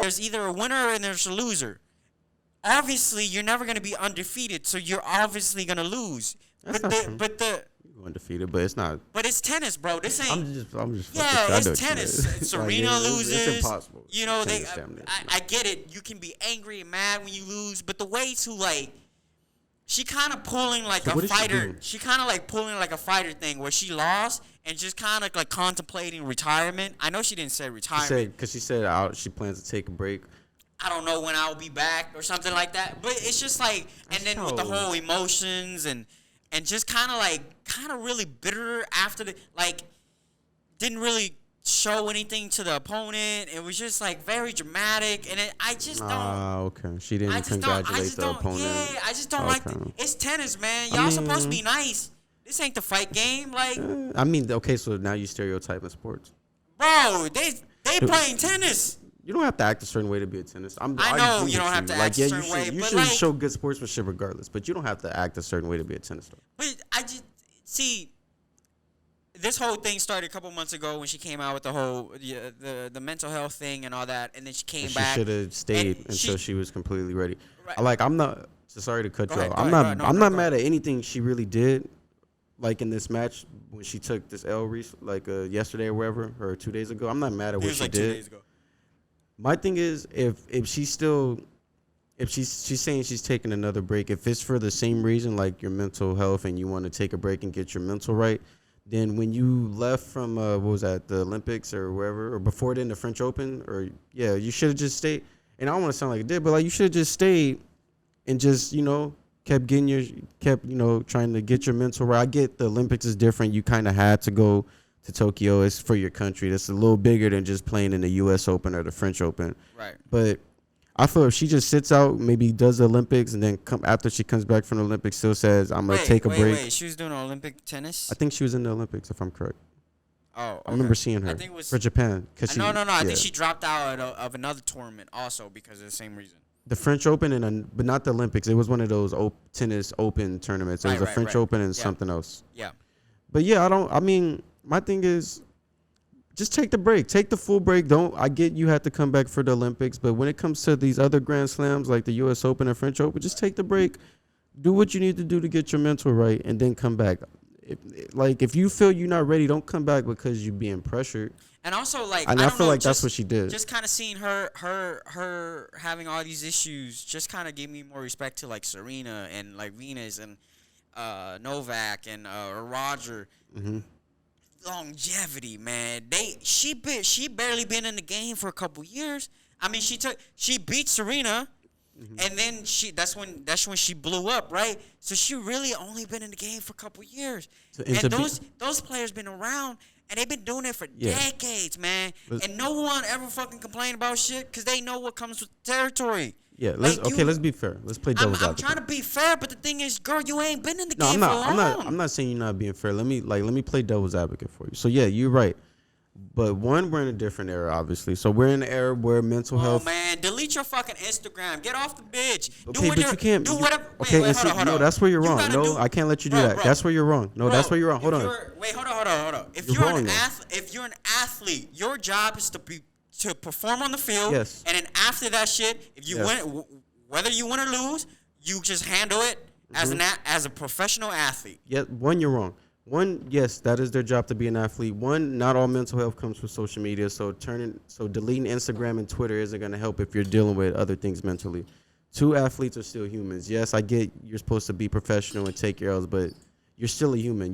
There's either a winner and there's a loser. Obviously, you're never going to be undefeated, so you're obviously going to lose. That's But not the true. but the You're undefeated, but it's not. but it's tennis, bro. This ain't. I'm just. Yeah, fucking- I know it's what you tennis. mean. Serena Like, loses. It's impossible. You know, Tennis, damn near. I get it. You can be angry and mad when you lose, but the way to like, she kind of pulling like So a what is she fighter. doing? She kind of like pulling like a fighter thing where she lost and just kind of like contemplating retirement. I know she didn't say She retirement. said because she said out she plans to take a break. I don't know when I'll be back or something like that. But it's just like, and then with the whole emotions and just kind of really bitter after the like, didn't really show anything to the opponent. It was just like very dramatic, and I just don't. Okay. She I didn't just don't. congratulate I just the don't. opponent. Yeah, I just don't like. Okay. It's tennis, man. Y'all supposed to be mean- nice. This ain't the fight game. Like, I mean, okay, so now you stereotyping sports. bro, they playing tennis. You don't have to act a certain way to be a tennis. I know agree you don't with have to Like, act a yeah, certain way, You but should like- show good sportsmanship regardless, but you don't have to act a certain way to be a tennis star. But I just see this whole thing started a couple months ago when she came out with the whole the mental health thing and all that, and then she came She back. should have stayed and until she was completely ready. Right. Like, I'm not. So sorry to cut Go you ahead, off. go I'm ahead, not. go ahead. No, I'm no, not go mad at anything she really did. Like in this match when she took this L yesterday or wherever, or 2 days ago. I'm not mad at It what was she like 2 did. days ago. My thing is, if she's still, if she's saying she's taking another break, if it's for the same reason, like your mental health, and you want to take a break and get your mental right, then when you left from what was that, the Olympics or wherever, or before then the French Open, or yeah, you should have just stayed. And I don't want to sound like it did, but like you should have just stayed and just kept trying to get your mental right. I get the Olympics is different. You kind of had to go to Tokyo. It's for your country. That's a little bigger than just playing in the U.S. Open or the French Open. Right. But I feel if she just sits out, maybe does the Olympics, and then after she comes back from the Olympics, still says, I'm going to take a break. Wait, she was doing Olympic tennis? I think she was in the Olympics, if I'm correct. Oh, okay. I remember seeing her I think it was for Japan. No. I think she dropped out of another tournament also because of the same reason. The French Open, but not the Olympics. It was one of those tennis open tournaments. It was a French Open and something else. Yeah. But yeah, my thing is, just take the break. Take the full break. I get you had to come back for the Olympics, but when it comes to these other Grand Slams like the U.S. Open and French Open, just take the break. Do what you need to do to get your mental right, and then come back. If you feel you're not ready, don't come back because you're being pressured. And also, like, And I feel like that's what she did. Just kind of seeing her having all these issues just kind of gave me more respect to, like, Serena and, like, Venus and Novak and Roger. Mm-hmm. Longevity, man. She barely been in the game for a couple years. I mean, she beat Serena, and then that's when she blew up, right? So she really only been in the game for a couple years. And those players been around, and they've been doing it for decades, man. And no one ever fucking complained about shit because they know what comes with the territory. Yeah, let's be fair. Let's play devil's advocate. I'm trying to be fair, but the thing is, girl, you ain't been in the game for long. I'm not saying you're not being fair. Let me play devil's advocate for you. So yeah, you're right. But one, we're in a different era, obviously. So we're in an era where mental health. Oh man, delete your fucking Instagram. Get off the bitch. Okay, but you can't. Do whatever. Okay, wait, hold on. no, that's where you're wrong. No, I can't let you do that. Bro, that's where you're wrong. No, that's where you're wrong. Hold on. Wait, hold on. If you're an athlete, your job is to perform on the field. Yes. And then after that shit, if you win, whether you win or lose, you just handle it as a professional athlete. Yeah, one, you're wrong. One, yes, that is their job to be an athlete. One, not all mental health comes from social media. So deleting Instagram and Twitter isn't going to help if you're dealing with other things mentally. Two, athletes are still humans. Yes, I get you're supposed to be professional and take your L's, but you're still a human.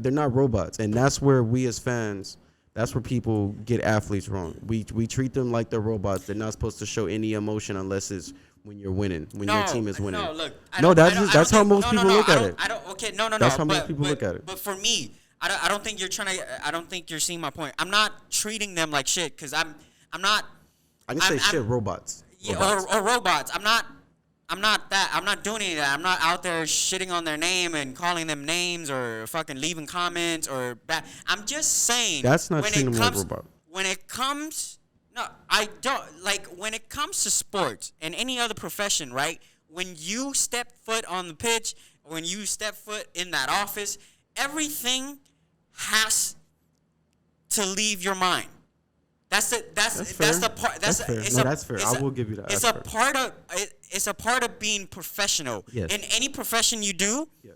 They're not robots. And that's where we as fans, that's where people get athletes wrong. We treat them like they're robots. They're not supposed to show any emotion unless it's when you're winning, when your team is winning. No, look. That's how most people look at it. That's how most people look at it. But for me, I don't think you're trying to. I don't think you're seeing my point. I'm not treating them like shit because I'm not. I can say shit. Robots. Yeah, or robots. I'm not that. I'm not doing any of that. I'm not out there shitting on their name and calling them names or fucking leaving comments or bad. I'm just saying. That's not treating them like robots. When it comes. No, I don't. Like, when it comes to sports and any other profession, right? When you step foot on the pitch, when you step foot in that office, everything has to leave your mind. That's the part. That's fair. That's fair. I will give you that. It's a part of being professional. Yes. In any profession you do, Yes.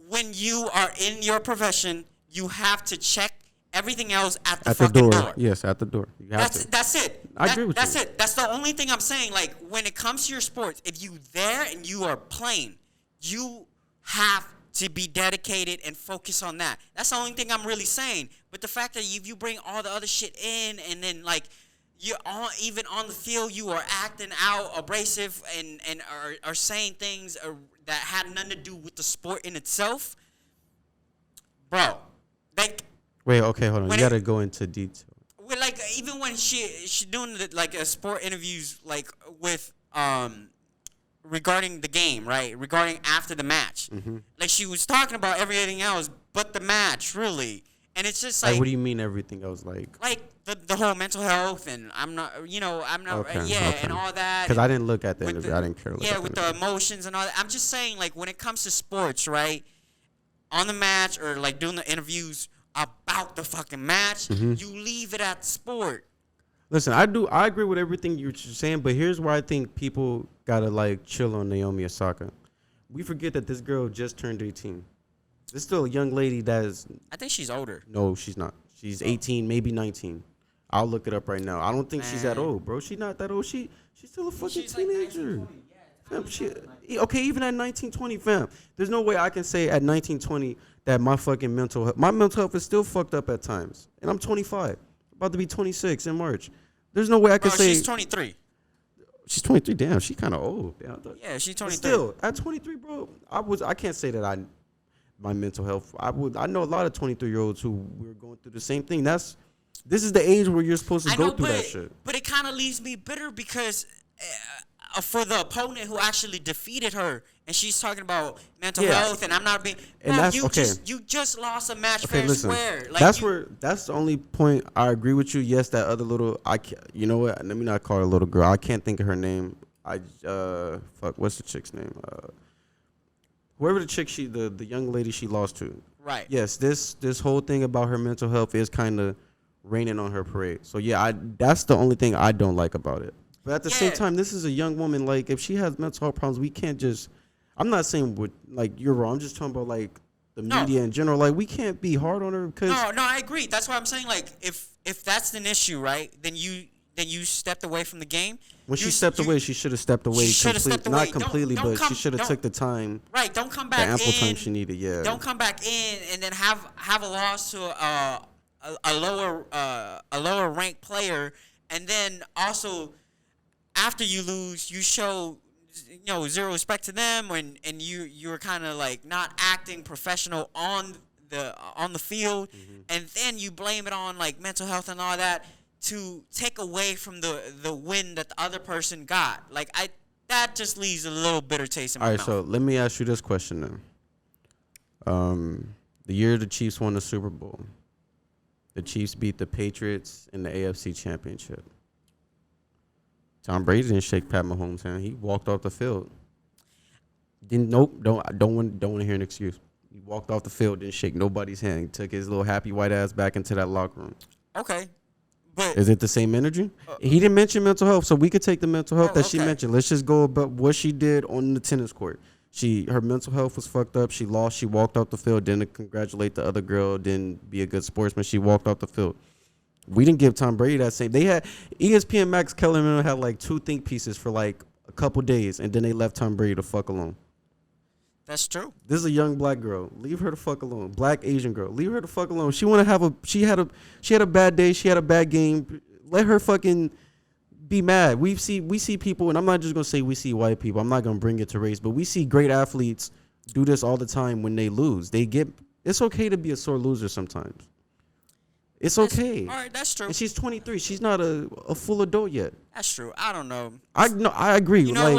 when you are in your profession, you have to check everything else at the door. fucking door. Yes, at the door. You have to. That's it. I agree with that's you. it. That's the only thing I'm saying. Like, when it comes to your sports, if you there and you are playing, you have to be dedicated and focus on that. That's the only thing I'm really saying. But the fact that if you bring all the other shit in, and then like you're all, even on the field, you are acting out abrasive and are saying things that had nothing to do with the sport in itself, bro. Like, wait, okay, hold on. You gotta go into detail. Well, like, even when she doing like a sport interviews, like with regarding the game, right? Regarding after the match, like she was talking about everything else but the match, really. And it's just like, what do you mean everything else? Like the whole mental health, and I'm not, and all that. Because I didn't look at the interview. I didn't care. With the emotions and all that. I'm just saying, like, when it comes to sports, right? On the match or like doing the interviews about the fucking match, you leave it at sport. Listen, I agree with everything you're saying, but here's where I think people gotta like chill on Naomi Osaka. We forget that this girl just turned 18. This is still a young lady that is. I think she's older. No, she's not. She's 18, maybe 19. I'll look it up right now. I don't think she's that old, bro. She's not that old. She's still a fucking teenager. Like 19, 20, yeah. Okay, even at 19, 20, fam. There's no way I can say at 19, 20 that my mental health is still fucked up at times. And I'm 25, about to be 26 in March. There's no way I can say. She's 23. She's 23. Damn, she's kind of old. Yeah, she's 23. Still, at 23, bro, I can't say that my mental health. I know a lot of 23-year-olds who were going through the same thing. This is the age where you're supposed to go through that shit. But it kind of leaves me bitter because for the opponent who actually defeated her, and she's talking about mental health, and I'm not being. And bro, that's okay. You just lost a match okay, fair listen, square. Like, that's the only point I agree with you. Yes, that other little you know what? Let me not call her a little girl. I can't think of her name. What's the chick's name? Whoever the chick the young lady she lost to. Right. Yes, this whole thing about her mental health is kind of raining on her parade. So yeah, that's the only thing I don't like about it. But at the same time, this is a young woman. Like, if she has mental health problems, we can't just. I'm not saying you're wrong. I'm just talking about like the media in general. Like, we can't be hard on her because. No, I agree. That's why I'm saying, like, if that's an issue, right? Then you stepped away from the game. When she stepped away, she should have stepped away. Not completely, but she should have took the time. Right. Don't come back the ample in. time she needed. Yeah. Don't come back in and then have a loss to a lower ranked player, and then also after you lose, you show zero respect to them, and you're kind of like not acting professional on the field, and then you blame it on like mental health and all that to take away from the win that the other person got. Like, that just leaves a little bitter taste in my mouth. All right, so let me ask you this question then. The year the Chiefs won the Super Bowl, the Chiefs beat the Patriots in the AFC Championship. Tom Brady didn't shake Pat Mahomes' hand. He walked off the field. Don't want to hear an excuse. He walked off the field, didn't shake nobody's hand. He took his little happy white ass back into that locker room. Okay. But is it the same energy? He didn't mention mental health, so we could take the mental health that she mentioned. Let's just go about what she did on the tennis court. Her mental health was fucked up. She lost. She walked off the field. Didn't congratulate the other girl. Didn't be a good sportsman. She walked off the field. We didn't give Tom Brady that same. They had ESPN Max Kellerman had like 2 think pieces for like a couple days, and then they left Tom Brady the fuck alone. That's true. This is a young black girl. Leave her the fuck alone. Black Asian girl. Leave her the fuck alone. She want to have she had a bad day. She had a bad game. Let her fucking be mad. We see people, and I'm not just gonna say we see white people. I'm not gonna bring it to race, but we see great athletes do this all the time when they lose. It's okay to be a sore loser sometimes. It's okay. All right, that's true. And she's 23. She's not a full adult yet. That's true. I don't know. I agree. You know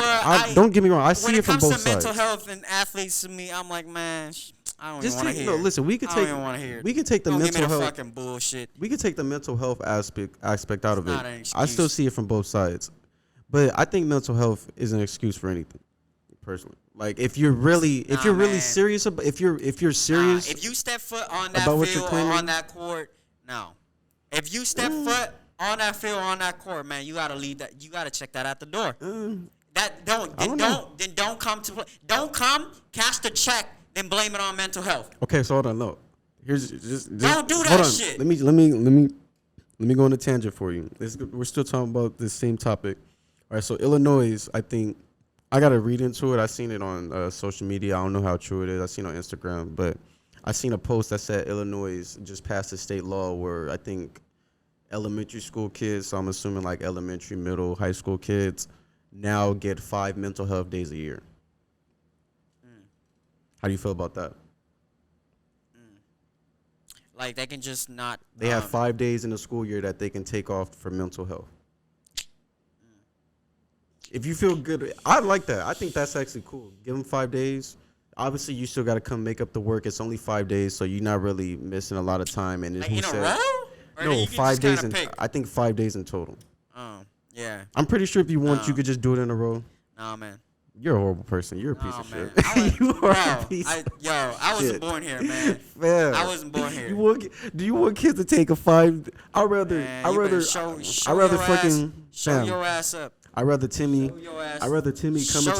don't get me wrong. I see it from both sides. When it comes to mental health and athletes, to me, I'm like, man, I don't even want to hear. Listen, we could take. We could take the mental health. Fucking bullshit. We could take the mental health aspect out of it. Not an excuse. I still see it from both sides, but I think mental health is an excuse for anything. Personally, like if you're really serious about if you're serious, if you step foot on that field or on that court, no. If you step foot on that field, on that court, man, you gotta leave that. You gotta check that out the door. Don't come to play. Don't come, cash the check, then blame it on mental health. Okay, so hold on, no. Here's just don't do that hold on. shit. Let me go on a tangent for you. We're still talking about this same topic. All right, so Illinois, I think I gotta read into it. I seen it on social media. I don't know how true it is. I seen it on Instagram, but I seen a post that said Illinois just passed a state law where I think elementary school kids, so I'm assuming like elementary, middle, high school kids, now get 5 mental health days a year. How do you feel about that? Like they can just not. They have 5 days in the school year that they can take off for mental health. If you feel good, I like that. I think that's actually cool. Give them 5 days. Obviously, you still got to come make up the work. It's only 5 days, so you're not really missing a lot of time. And like in a row? No, 5 days. I think 5 days in total. Oh, yeah. I'm pretty sure if you want, you could just do it in a row. Nah, man. You're a horrible person. You're a piece of shit. You are a piece of shit. I wasn't born here, man. I wasn't born here. Do you want kids to take a 5? I'd rather show fucking show your ass up. I'd rather Timmy come show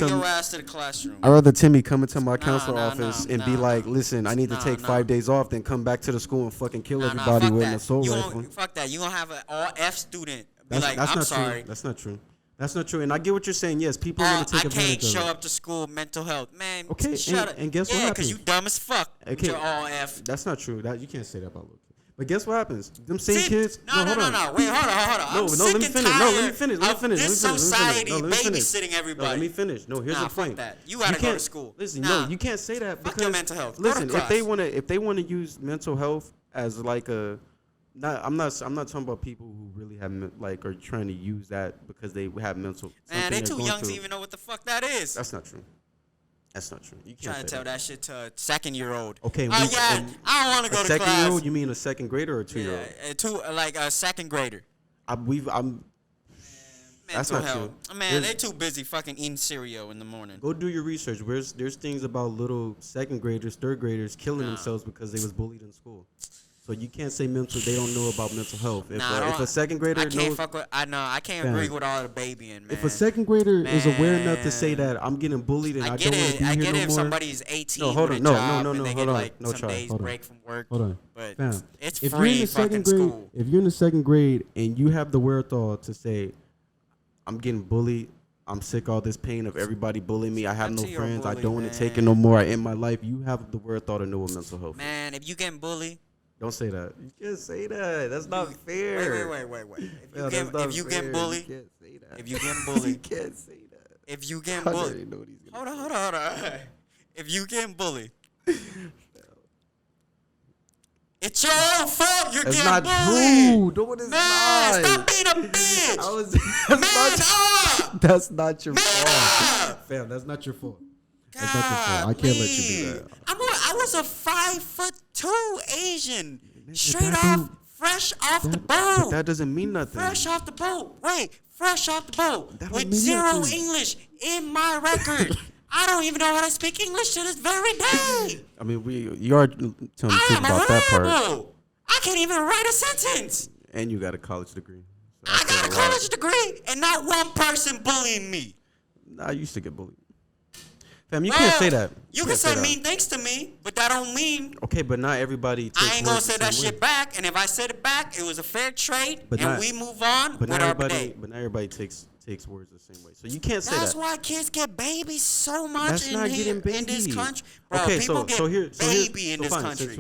your ass to the classroom. I'd rather Timmy come into my counselor office and be like, listen, I need to take 5 days off, then come back to the school and fucking kill everybody with an assault rifle. Fuck that. You gonna have an all F student be like, I'm sorry. That's not true. That's not true. And I get what you're saying. Yes, people are going to take advantage of it. I can't show up to school mental health. Man, okay, shut up. And guess what happens? Because you dumb as fuck. Okay. You're all F. That's not true. You can't say that about little kids. But guess what happens? Them same kids. No. Wait, hold on. Let me finish. This society babysitting everybody. Let me finish. No, here's the point. Fuck that. You gotta go to school. Listen, no, you can't say that because fuck your mental health. Listen, if they wanna use mental health as like a I'm not talking about people who really have are trying to use that because they have mental. Man, they too young to even know what the fuck that is. That's not true. That's not true. You can't trying to tell that shit to a 2-year-old. Okay. I don't want to go to class. 2-year-old? You mean a second grader or a 2-year-old? Yeah, like a second grader. That's not true. Man, they too busy fucking eating cereal in the morning. Go do your research. There's things about little second graders, third graders killing themselves because they was bullied in school. So you can't say they don't know about mental health. If a second grader I can't agree with all the babying, man. If a second grader is aware enough to say that I'm getting bullied and I don't want to be here no more. I get it if somebody's 18 no, hold on. No, they hold get on. like no, some days break from work. Hold on. But Fam, it's free fucking school. If you're in the second grade and you have the wherewithal to say, I'm getting bullied, I'm sick of all this pain of everybody bullying me, I have no friends, I don't want to take it no more in my life, you have the wherewithal to know what mental health is. Man, if you getting bullied, don't say that. You can't say that. That's not fair. Wait. If you get bullied, you can't say that. If you getting bullied, you can't say that. If you getting bullied, hold on. If you getting bullied, it's your own fault. You're getting bullied. That's not true. No, it is not. Stop being a bitch. That's not your fault. Fam, that's not your fault. That's not your fault. I can't let you do that. I was a 5'2" Asian, straight off, fresh off the boat. But that doesn't mean nothing. Fresh off the boat. Fresh off the boat with zero English in my record. I don't even know how to speak English to this very day. I mean, you are telling the truth about that part. I can't even write a sentence. And you got a college degree. So I got a college degree, and not one person bullying me. I used to get bullied. Fam, you can't say that. You can say mean things to me, but that don't mean. Okay, but not everybody takes I ain't gonna say that shit back, and if I said it back, it was a fair trade, and we move on with our day. But not everybody takes words the same way. So you can't say That's that. why kids get babies so much That's not getting baby. in this country. Bro, okay, people get baby in this country.